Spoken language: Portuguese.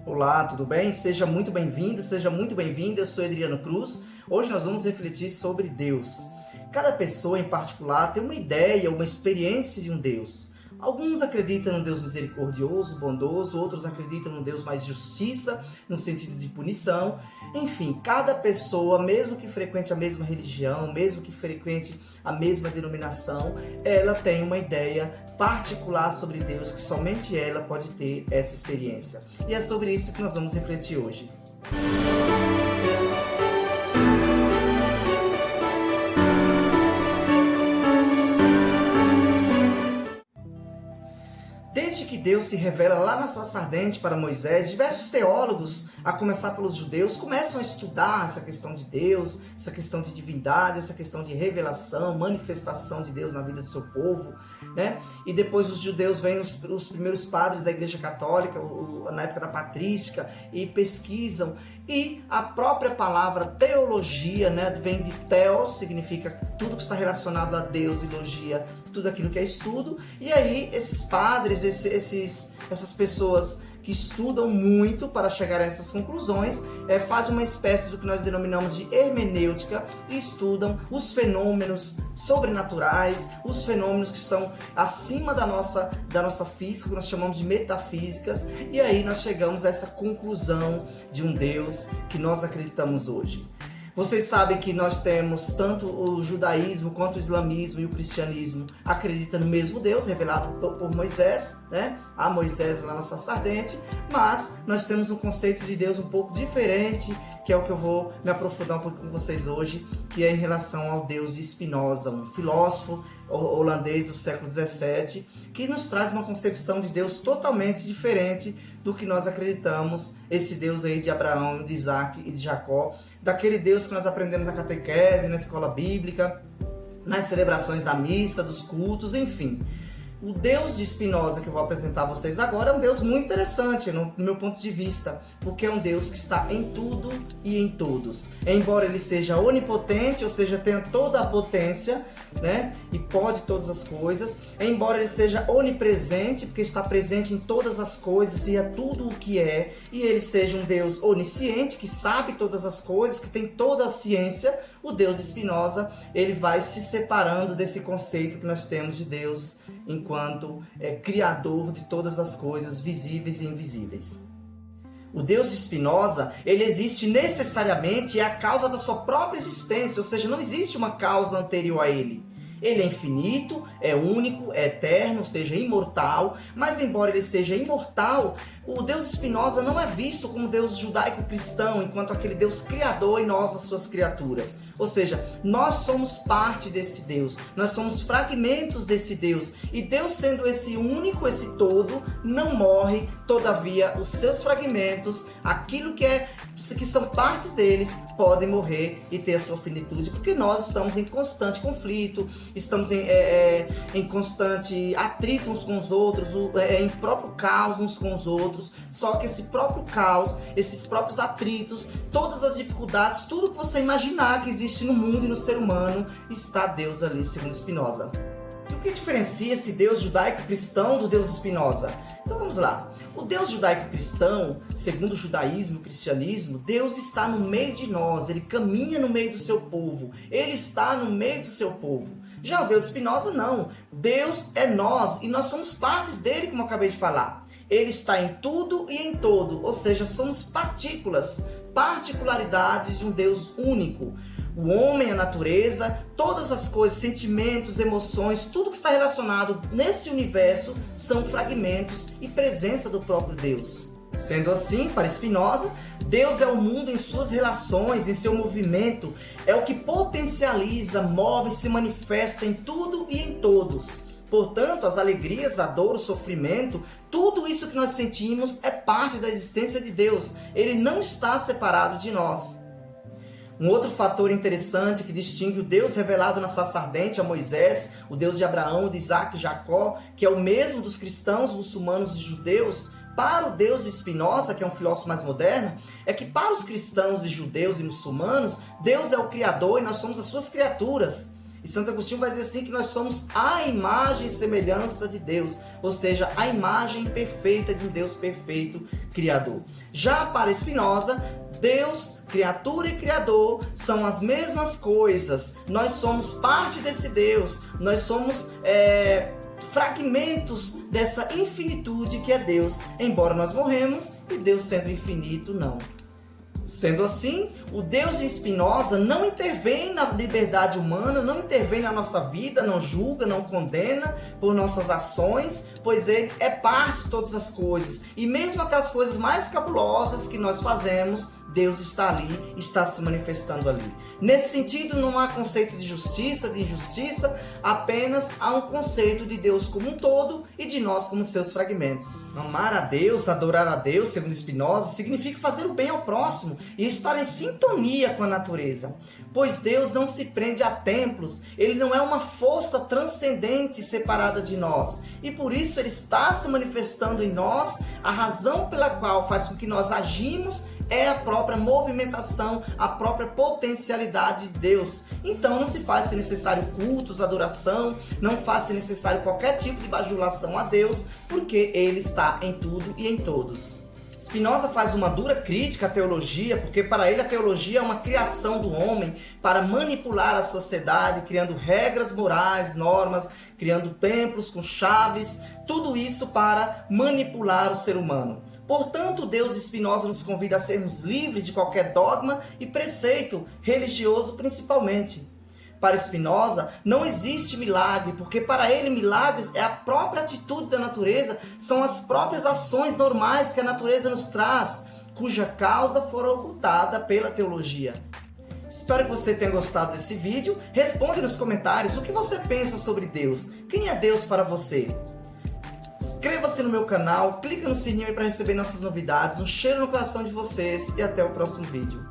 Olá, tudo bem? Seja muito bem-vindo, seja muito bem-vinda. Eu sou Adriano Cruz. Hoje nós vamos refletir sobre Deus. Cada pessoa em particular tem uma ideia, uma experiência de um Deus. Alguns acreditam num Deus misericordioso, bondoso, outros acreditam num Deus mais justiça, no sentido de punição. Enfim, cada pessoa, mesmo que frequente a mesma religião, mesmo que frequente a mesma denominação, ela tem uma ideia particular sobre Deus, que somente ela pode ter essa experiência. E é sobre isso que nós vamos refletir hoje. Desde que Deus se revela lá na sarça ardente para Moisés, diversos teólogos, a começar pelos judeus, começam a estudar essa questão de Deus, essa questão de divindade, essa questão de revelação, manifestação de Deus na vida do seu povo, né? E depois os judeus vêm os primeiros padres da Igreja Católica, na época da patrística, e pesquisam. E a própria palavra teologia, né, vem de theos, significa tudo que está relacionado a Deus, e logia, tudo aquilo que é estudo. E aí esses padres, essas pessoas que estudam muito para chegar a essas conclusões, fazem uma espécie do que nós denominamos de hermenêutica e estudam os fenômenos sobrenaturais, os fenômenos que estão acima da nossa física, que nós chamamos de metafísicas, e aí nós chegamos a essa conclusão de um Deus que nós acreditamos hoje. Vocês sabem que nós temos tanto o judaísmo quanto o islamismo e o cristianismo acreditam no mesmo Deus, revelado por Moisés, né? A Moisés lá na sarça ardente, mas nós temos um conceito de Deus um pouco diferente, que é o que eu vou me aprofundar um pouco com vocês hoje, que é em relação ao Deus de Spinoza, um filósofo holandês do século XVII, que nos traz uma concepção de Deus totalmente diferente do que nós acreditamos, esse Deus aí de Abraão, de Isaac e de Jacó, daquele Deus que nós aprendemos na catequese, na escola bíblica, nas celebrações da missa, dos cultos, enfim. O Deus de Spinoza que eu vou apresentar a vocês agora é um Deus muito interessante no meu ponto de vista, porque é um Deus que está em tudo e em todos. Embora ele seja onipotente, ou seja, tenha toda a potência, né, e pode todas as coisas, embora ele seja onipresente, porque está presente em todas as coisas e é tudo o que é, e ele seja um Deus onisciente, que sabe todas as coisas, que tem toda a ciência, o Deus de Spinoza, ele vai se separando desse conceito que nós temos de Deus enquanto criador de todas as coisas visíveis e invisíveis. O Deus de Spinoza, ele existe necessariamente e é a causa da sua própria existência, ou seja, não existe uma causa anterior a ele. Ele é infinito, é único, é eterno, ou seja, imortal, mas embora ele seja imortal, o Deus de Spinoza não é visto como Deus judaico-cristão, enquanto aquele Deus criador e nós as suas criaturas. Ou seja, nós somos parte desse Deus, nós somos fragmentos desse Deus, e Deus sendo esse único, esse todo, não morre, todavia os seus fragmentos, aquilo que são partes deles, podem morrer e ter a sua finitude, porque nós estamos em constante conflito, estamos em constante atrito uns com os outros, em próprio caos uns com os outros, só que esse próprio caos, esses próprios atritos, todas as dificuldades, tudo que você imaginar que existe no mundo e no ser humano, está Deus ali, segundo Spinoza. E o que diferencia esse Deus judaico-cristão do Deus de Spinoza? Então vamos lá. O Deus judaico-cristão, segundo o judaísmo e o cristianismo, Deus está no meio de nós, ele caminha no meio do seu povo, ele está no meio do seu povo. Já o Deus de Spinoza não, Deus é nós e nós somos partes dele, como eu acabei de falar. Ele está em tudo e em todo, ou seja, somos particularidades de um Deus único. O homem, a natureza, todas as coisas, sentimentos, emoções, tudo que está relacionado nesse universo são fragmentos e presença do próprio Deus. Sendo assim, para Spinoza, Deus é o mundo em suas relações, em seu movimento, é o que potencializa, move, se manifesta em tudo e em todos. Portanto, as alegrias, a dor, o sofrimento, tudo isso que nós sentimos é parte da existência de Deus. Ele não está separado de nós. Um outro fator interessante que distingue o Deus revelado na sarça ardente a Moisés, o Deus de Abraão, de Isaac e Jacó, que é o mesmo dos cristãos, muçulmanos e judeus, para o Deus de Spinoza, que é um filósofo mais moderno, é que para os cristãos e judeus e muçulmanos, Deus é o Criador e nós somos as suas criaturas. E Santo Agostinho vai dizer assim que nós somos a imagem e semelhança de Deus, ou seja, a imagem perfeita de um Deus perfeito, Criador. Já para Spinoza, Deus, criatura e Criador são as mesmas coisas. Nós somos parte desse Deus, nós somos fragmentos dessa infinitude que é Deus, embora nós morremos e Deus sendo infinito, não. Sendo assim, o Deus de Spinoza não intervém na liberdade humana, não intervém na nossa vida, não julga, não condena por nossas ações, pois ele é parte de todas as coisas. E mesmo aquelas coisas mais cabulosas que nós fazemos, Deus está ali, está se manifestando ali. Nesse sentido, não há conceito de justiça, de injustiça, apenas há um conceito de Deus como um todo e de nós como seus fragmentos. Amar a Deus, adorar a Deus, segundo Spinoza, significa fazer o bem ao próximo e estar em sintonia com a natureza. Pois Deus não se prende a templos, Ele não é uma força transcendente separada de nós. E por isso Ele está se manifestando em nós, a razão pela qual faz com que nós agimos é a própria movimentação, a própria potencialidade de Deus. Então não se faz necessário cultos, adoração, não faz necessário qualquer tipo de bajulação a Deus, porque Ele está em tudo e em todos. Spinoza faz uma dura crítica à teologia, porque para ele a teologia é uma criação do homem para manipular a sociedade, criando regras morais, normas, criando templos com chaves, tudo isso para manipular o ser humano. Portanto, Deus de Spinoza nos convida a sermos livres de qualquer dogma e preceito religioso principalmente. Para Spinoza, não existe milagre, porque para ele milagres é a própria atitude da natureza, são as próprias ações normais que a natureza nos traz, cuja causa for ocultada pela teologia. Espero que você tenha gostado desse vídeo. Responde nos comentários o que você pensa sobre Deus. Quem é Deus para você? Inscreva-se no meu canal, clica no sininho aí para receber nossas novidades. Um cheiro no coração de vocês e até o próximo vídeo.